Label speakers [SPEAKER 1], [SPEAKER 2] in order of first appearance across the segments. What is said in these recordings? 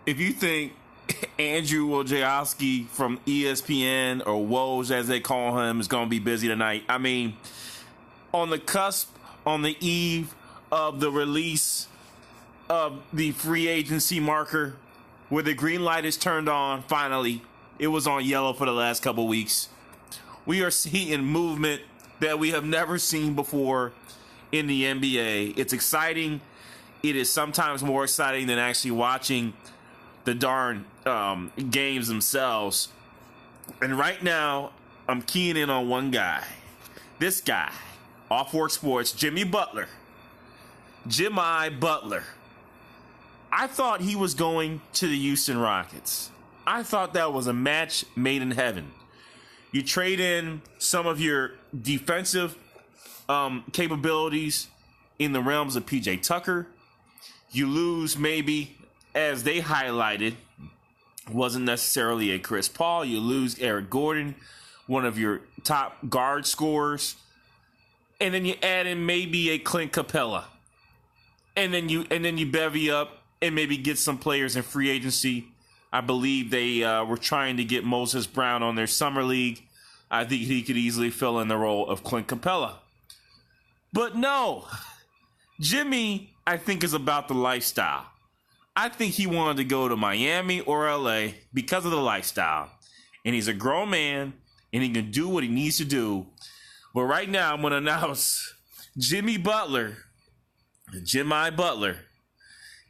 [SPEAKER 1] if you think Andrew Wojciechowski from ESPN, or Woj as they call him, is going to be busy tonight, I mean, on the cusp, on the eve of the release of the free agency marker, where the green light is turned on, finally, it was on yellow for the last couple weeks. We are seeing movement that we have never seen before in the NBA. It's exciting. It is sometimes more exciting than actually watching the darn games themselves. And right now, I'm keying in on one guy. This guy, Off Work Sports, Jimmy Butler. Jimmy Butler. I thought he was going to the Houston Rockets. I thought that was a match made in heaven. You trade in some of your defensive capabilities in the realms of PJ Tucker. You lose maybe, as they highlighted, wasn't necessarily a Chris Paul. You lose Eric Gordon, one of your top guard scorers. And then you add in maybe a Clint Capella. And then you bevy up and maybe get some players in free agency. I believe they were trying to get Moses Brown on their summer league. I think he could easily fill in the role of Clint Capella. But no, Jimmy, I think, is about the lifestyle. I think he wanted to go to Miami or LA because of the lifestyle. And he's a grown man, and he can do what he needs to do. But right now, I'm going to announce Jimmy Butler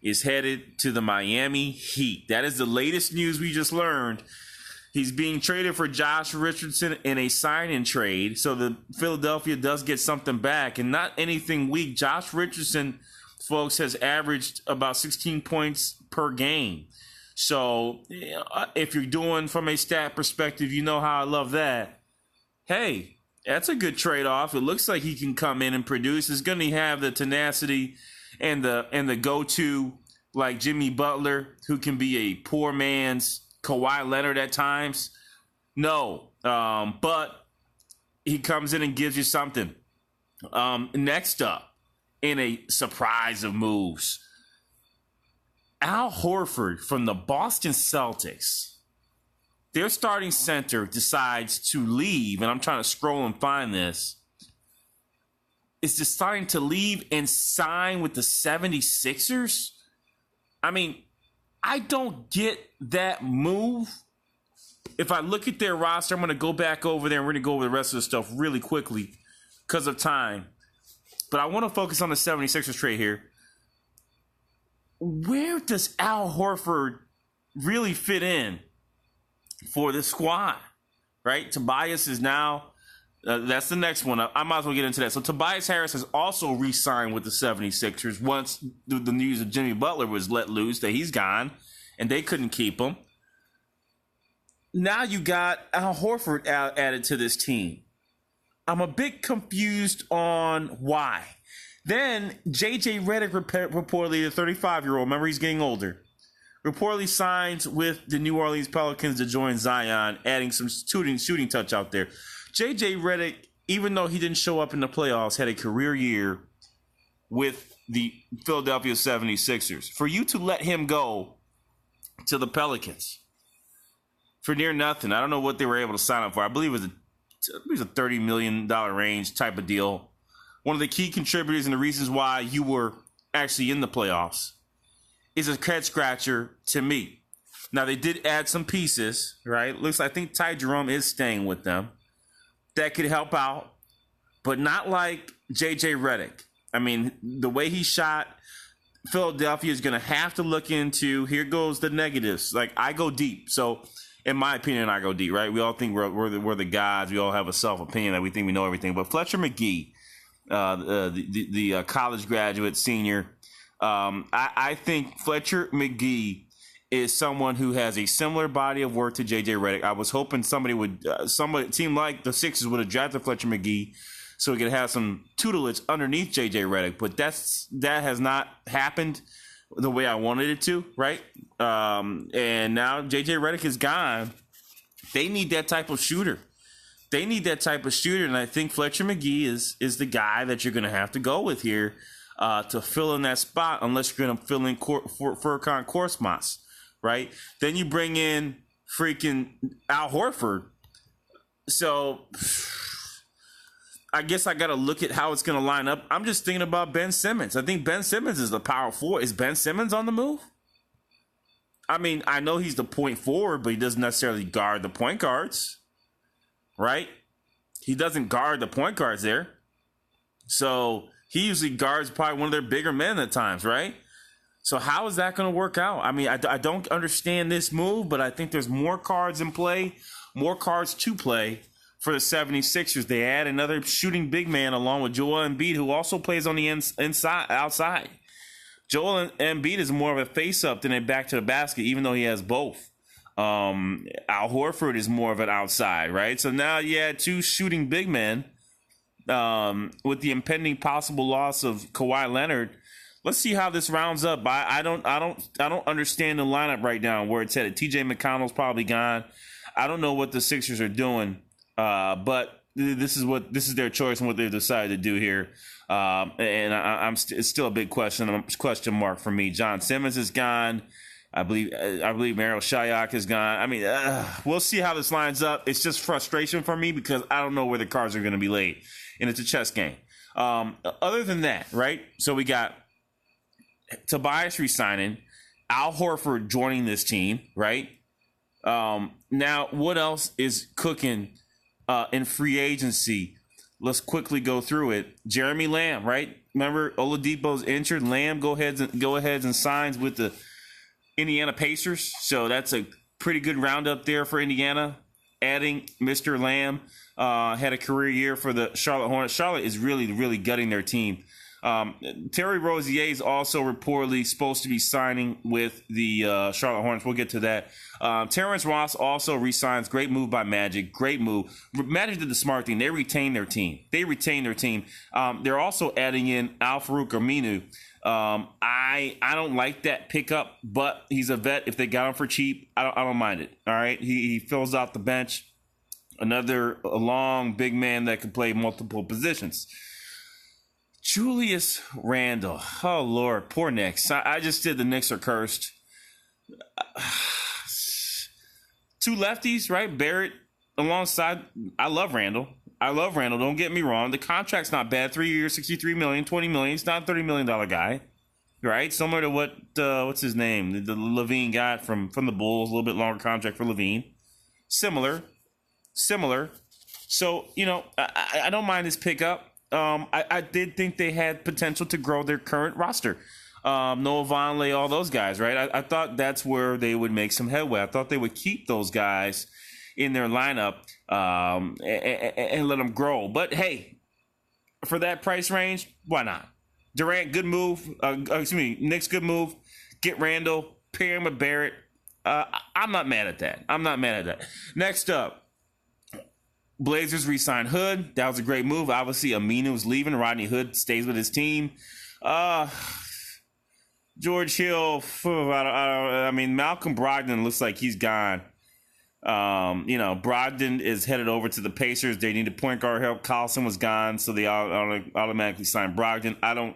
[SPEAKER 1] is headed to the Miami Heat. That is the latest news we just learned. He's being traded for Josh Richardson in a sign-in trade. So the Philadelphia does get something back, and not anything weak. Josh Richardson, folks, has averaged about 16 points per game. So if you're doing from a stat perspective, you know how I love that. Hey, that's a good trade-off. It looks like he can come in and produce. He's going to have the tenacity and the go-to like Jimmy Butler, who can be a poor man's Kawhi Leonard at times. No, but he comes in and gives you something. Next up, in a surprise of moves, Al Horford from the Boston Celtics. Their starting center decides to leave, and I'm trying to scroll and find this. Is deciding to leave and sign with the 76ers? I mean, I don't get that move. If I look at their roster, I'm going to go back over there and we're going to go over the rest of the stuff really quickly because of time. But I want to focus on the 76ers trade here. Where does Al Horford really fit in for this squad? Right? Tobias is now... that's the next one. I might as well get into that. So Tobias Harris has also re-signed with the 76ers once the news of Jimmy Butler was let loose that he's gone and they couldn't keep him. Now you got Al Horford added to this team. I'm a bit confused on why. Then J.J. Redick reportedly, the 35-year-old, remember he's getting older, reportedly signs with the New Orleans Pelicans to join Zion, adding some shooting touch out there. J.J. Redick, even though he didn't show up in the playoffs, had a career year with the Philadelphia 76ers. For you to let him go to the Pelicans for near nothing, I don't know what they were able to sign up for. I believe it was a $30 million range type of deal. One of the key contributors and the reasons why you were actually in the playoffs is a head scratcher to me. Now, they did add some pieces, right? Looks like I think Ty Jerome is staying with them. That could help out, but not like J.J. Redick. I mean, the way he shot, Philadelphia is going to have to look into, here goes the negatives. Like, I go deep. So, in my opinion, I go deep, right? We all think we're the gods. We all have a self-opinion that we think we know everything. But Fletcher McGee, the college graduate senior, I think Fletcher McGee is someone who has a similar body of work to J.J. Redick. I was hoping a team like the Sixers would have drafted Fletcher McGee so he could have some tutelage underneath J.J. Redick, but that has not happened the way I wanted it to, right? And now J.J. Redick is gone. They need that type of shooter. And I think Fletcher McGee is the guy that you're going to have to go with here to fill in that spot, unless you're going to fill in Furkan Korkmaz. right? Then you bring in freaking Al Horford. So I guess I got to look at how it's going to line up. I'm just thinking about Ben Simmons. I think Ben Simmons is the power forward. Is Ben Simmons on the move? I mean, I know he's the point forward, but he doesn't necessarily guard the point guards, right? He doesn't guard the point guards there. So he usually guards probably one of their bigger men at times, right? So how is that going to work out? I mean, I don't understand this move, but I think there's more cards in play, more cards to play for the 76ers. They add another shooting big man along with Joel Embiid, who also plays on the outside. Joel Embiid is more of a face-up than a back to the basket, even though he has both. Al Horford is more of an outside, right? So now you had two shooting big men with the impending possible loss of Kawhi Leonard. Let's see how this rounds up. I don't understand the lineup right now where it's headed. TJ McConnell's probably gone. I don't know what the Sixers are doing, but this is their choice and what they've decided to do here. It's still a big question mark for me. John Simmons is gone. I believe Meryl Shayak is gone. I mean, we'll see how this lines up. It's just frustration for me because I don't know where the cards are going to be laid, and it's a chess game. Other than that, right? So we got Tobias resigning, Al Horford joining this team, right? Now, what else is cooking in free agency? Let's quickly go through it. Jeremy Lamb, right? Remember, Oladipo's injured. Lamb go ahead and signs with the Indiana Pacers. So that's a pretty good roundup there for Indiana. Adding Mr. Lamb, had a career year for the Charlotte Hornets. Charlotte is really, really gutting their team. Terry Rozier is also reportedly supposed to be signing with the Charlotte Hornets. We'll get to that. Terrence Ross also resigns. Great move by Magic. Great move. Magic did the smart thing. They retained their team. They're also adding in Al Farouk Aminu. I don't like that pickup, but he's a vet. If they got him for cheap, I don't mind it. All right, he fills out the bench. Another long big man that can play multiple positions. Julius Randle. Oh, Lord. Poor Knicks. I just did the Knicks are cursed. Two lefties, right? Barrett alongside. I love Randle. Don't get me wrong. The contract's not bad. 3 years, $63 million, $20 million. He's not a $30 million guy, right? Similar to what's his name? The Levine got from the Bulls. A little bit longer contract for Levine. Similar. So, I don't mind this pickup. I did think they had potential to grow their current roster. Noah Vonleh, all those guys, right? I thought that's where they would make some headway. I thought they would keep those guys in their lineup and let them grow. But, hey, for that price range, why not? Durant, good move. Knicks, good move. Get Randall, pair him with Barrett. I'm not mad at that. Next up. Blazers re-sign Hood. That was a great move. Obviously, Aminu's leaving. Rodney Hood stays with his team. George Hill. Malcolm Brogdon looks like he's gone. Brogdon is headed over to the Pacers. They need a point guard help. Collison was gone, so they automatically signed Brogdon. I don't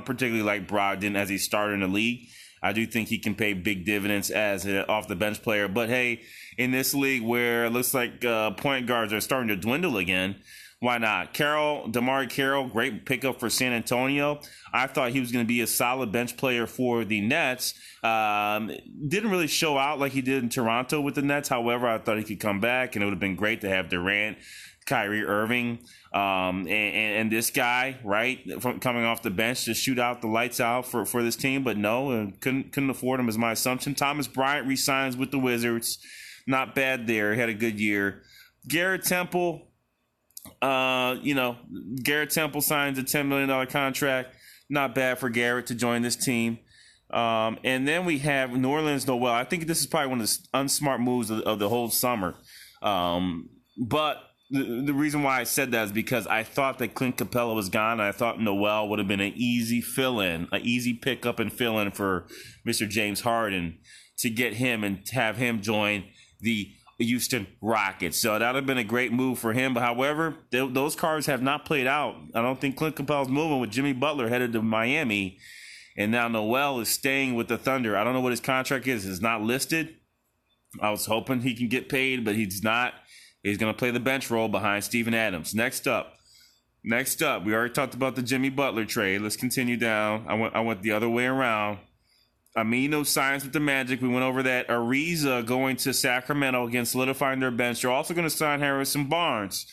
[SPEAKER 1] particularly like Brogdon as a starter in the league. I do think he can pay big dividends as an off-the-bench player. But, hey, in this league where it looks like point guards are starting to dwindle again, why not? DeMar Carroll, great pickup for San Antonio. I thought he was going to be a solid bench player for the Nets. Didn't really show out like he did in Toronto with the Nets. However, I thought he could come back, and it would have been great to have Durant, Kyrie Irving, and this guy, right, coming off the bench to shoot out the lights out for this team. But no, couldn't afford him is my assumption. Thomas Bryant re-signs with the Wizards. Not bad there. He had a good year. Garrett Temple, Garrett Temple signs a $10 million contract. Not bad for Garrett to join this team. And then we have New Orleans Noel. I think this is probably one of the unsmart moves of the whole summer. But the reason why I said that is because I thought that Clint Capella was gone. And I thought Noel would have been an easy fill-in, an easy pickup and fill-in for Mr. James Harden to get him and have him join the Houston Rockets. So that would have been a great move for him. But however, those cards have not played out. I don't think Clint Capella's moving with Jimmy Butler headed to Miami. And now Noel is staying with the Thunder. I don't know what his contract is. It's not listed. I was hoping he can get paid, but he's not. He's going to play the bench role behind Steven Adams. Next up, we already talked about the Jimmy Butler trade. Let's continue down. I went the other way around. Amino signs with the Magic. We went over that. Ariza going to Sacramento, again, solidifying their bench. They're also going to sign Harrison Barnes.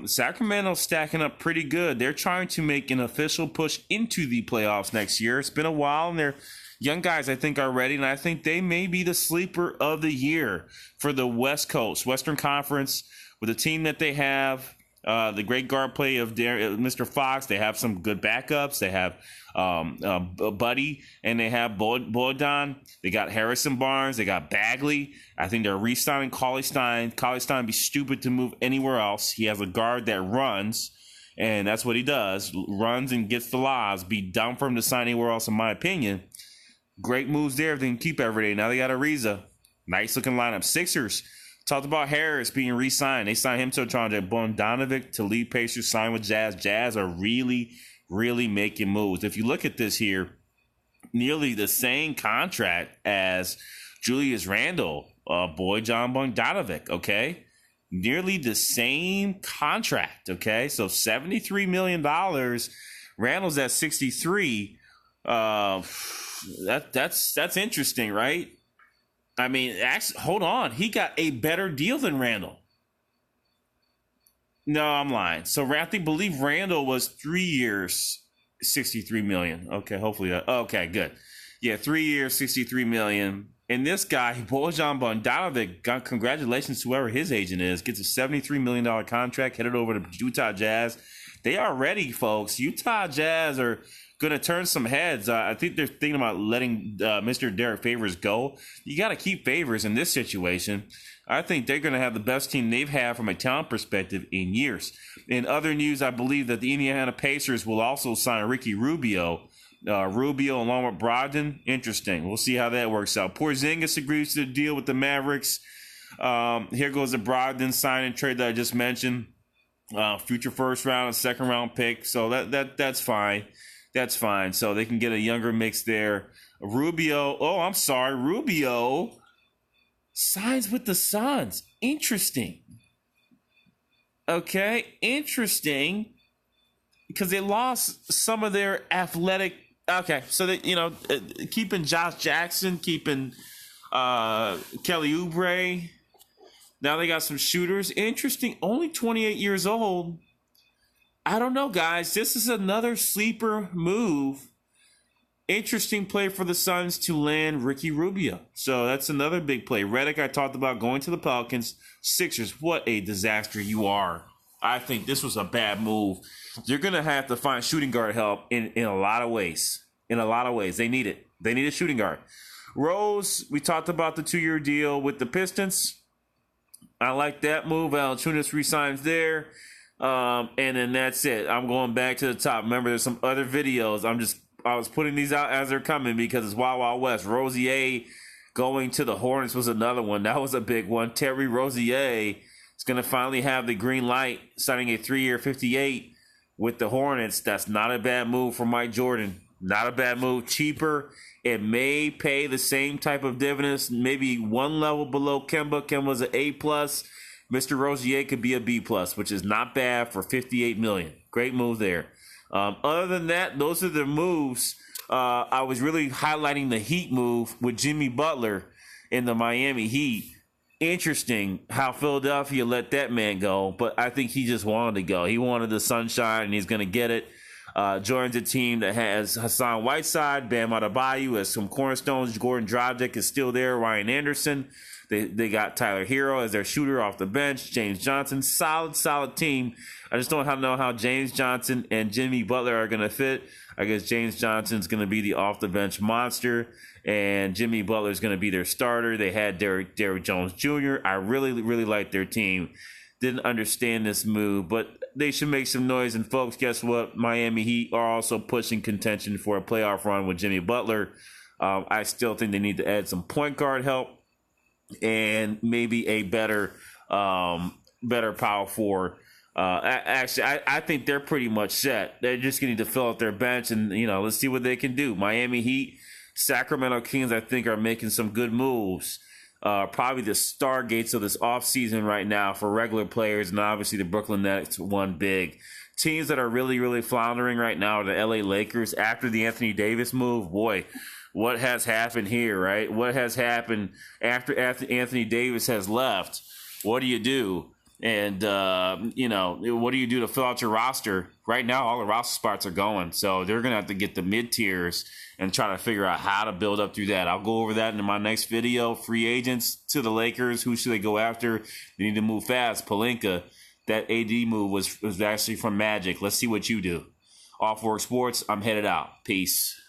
[SPEAKER 1] Sacramento stacking up pretty good. They're trying to make an official push into the playoffs next year. It's been a while, and they're young guys, I think, are ready, and I think they may be the sleeper of the year for the West Coast, Western Conference, with the team that they have. The great guard play of Mr. Fox. They have some good backups. They have Buddy, and they have Bogdan. They got Harrison Barnes. They got Bagley. I think they're re-signing Cauley-Stein. Cauley-Stein would be stupid to move anywhere else. He has a guard that runs, and that's what he does. Runs and gets the lobs. Be dumb for him to sign anywhere else, in my opinion. Great moves there. They can keep every day. Now they got Ariza. Nice looking lineup. Sixers. Talked about Harris being re-signed. They signed him to a contract. Bogdanovic to lead Pacers, signed with Jazz. Jazz are really, really making moves. If you look at this here, nearly the same contract as Julius Randle, Bojan Bogdanovic, okay? Nearly the same contract, okay? So $73 million. Randle's at 63. That's interesting, right? I mean, actually, hold on. He got a better deal than Randle. No, I'm lying. So I believe Randle was 3 years, $63 million. Okay, hopefully. Okay, good. Yeah, 3 years, $63 million. And this guy, Bojan Bogdanovic, congratulations to whoever his agent is, gets a $73 million contract, headed over to Utah Jazz. They are ready, folks. Utah Jazz are going to turn some heads. I think they're thinking about letting Mr. Derek Favors go. You got to keep Favors in this situation. I think they're going to have the best team they've had from a talent perspective in years. In other news, I believe that the Indiana Pacers will also sign Ricky Rubio. Rubio along with Brogdon. Interesting. We'll see how that works out. Porzingis agrees to the deal with the Mavericks. Here goes the Brogdon signing trade that I just mentioned. Future first round and second round pick. So that's fine. That's fine. So they can get a younger mix there. Rubio signs with the Suns. Interesting. Okay, interesting. Because they lost some of their athletic. Okay, so they, keeping Josh Jackson, keeping Kelly Oubre. Now they got some shooters. Interesting. Only 28 years old. I don't know, guys. This is another sleeper move. Interesting play for the Suns to land Ricky Rubio. So that's another big play. Redick, I talked about going to the Pelicans. Sixers, what a disaster you are. I think this was a bad move. You're going to have to find shooting guard help in a lot of ways. In a lot of ways. They need it. They need a shooting guard. Rose, we talked about the 2-year deal with the Pistons. I like that move. Valanciunas resigns there. And then that's it. I'm going back to the top. Remember, there's some other videos. I was putting these out as they're coming because it's Wild Wild West. Rozier going to the Hornets was another one. That was a big one. Terry Rozier is going to finally have the green light, signing a 3-year 58 with the Hornets. That's not a bad move for Mike Jordan. Not a bad move. Cheaper. It may pay the same type of dividends, maybe one level below Kemba. Kemba's an A+. Mr. Rozier could be a B+, which is not bad for $58 million. Great move there. Other than that, those are the moves. I was really highlighting the Heat move with Jimmy Butler in the Miami Heat. Interesting how Philadelphia let that man go, but I think he just wanted to go. He wanted the sunshine, and he's going to get it. Joins a team that has Hassan Whiteside, Bam Adebayo as some cornerstones. Gordon Dragic is still there. Ryan Anderson. They got Tyler Hero as their shooter off the bench. James Johnson, solid team. I just don't know how James Johnson and Jimmy Butler are going to fit. I guess James Johnson's going to be the off-the-bench monster, and Jimmy Butler's going to be their starter. They had Derrick Jones Jr. I really, really like their team. Didn't understand this move, but they should make some noise. And, folks, guess what? Miami Heat are also pushing contention for a playoff run with Jimmy Butler. I still think they need to add some point guard help and maybe a better power forward Actually, I think they're pretty much set. They're just going to need to fill out their bench, and let's see what they can do. Miami Heat, Sacramento Kings, I think, are making some good moves. Probably the stargates of this offseason right now for regular players, and obviously the Brooklyn Nets won big. Teams that are really, really floundering right now are the LA Lakers. After the Anthony Davis move, boy, what has happened here, right? What has happened after Anthony Davis has left? What do you do? And, what do you do to fill out your roster? Right now, all the roster spots are going. So they're going to have to get the mid-tiers and try to figure out how to build up through that. I'll go over that in my next video. Free agents to the Lakers. Who should they go after? They need to move fast. Pelinka, that AD move was actually from Magic. Let's see what you do. Off Work Sports, I'm headed out. Peace.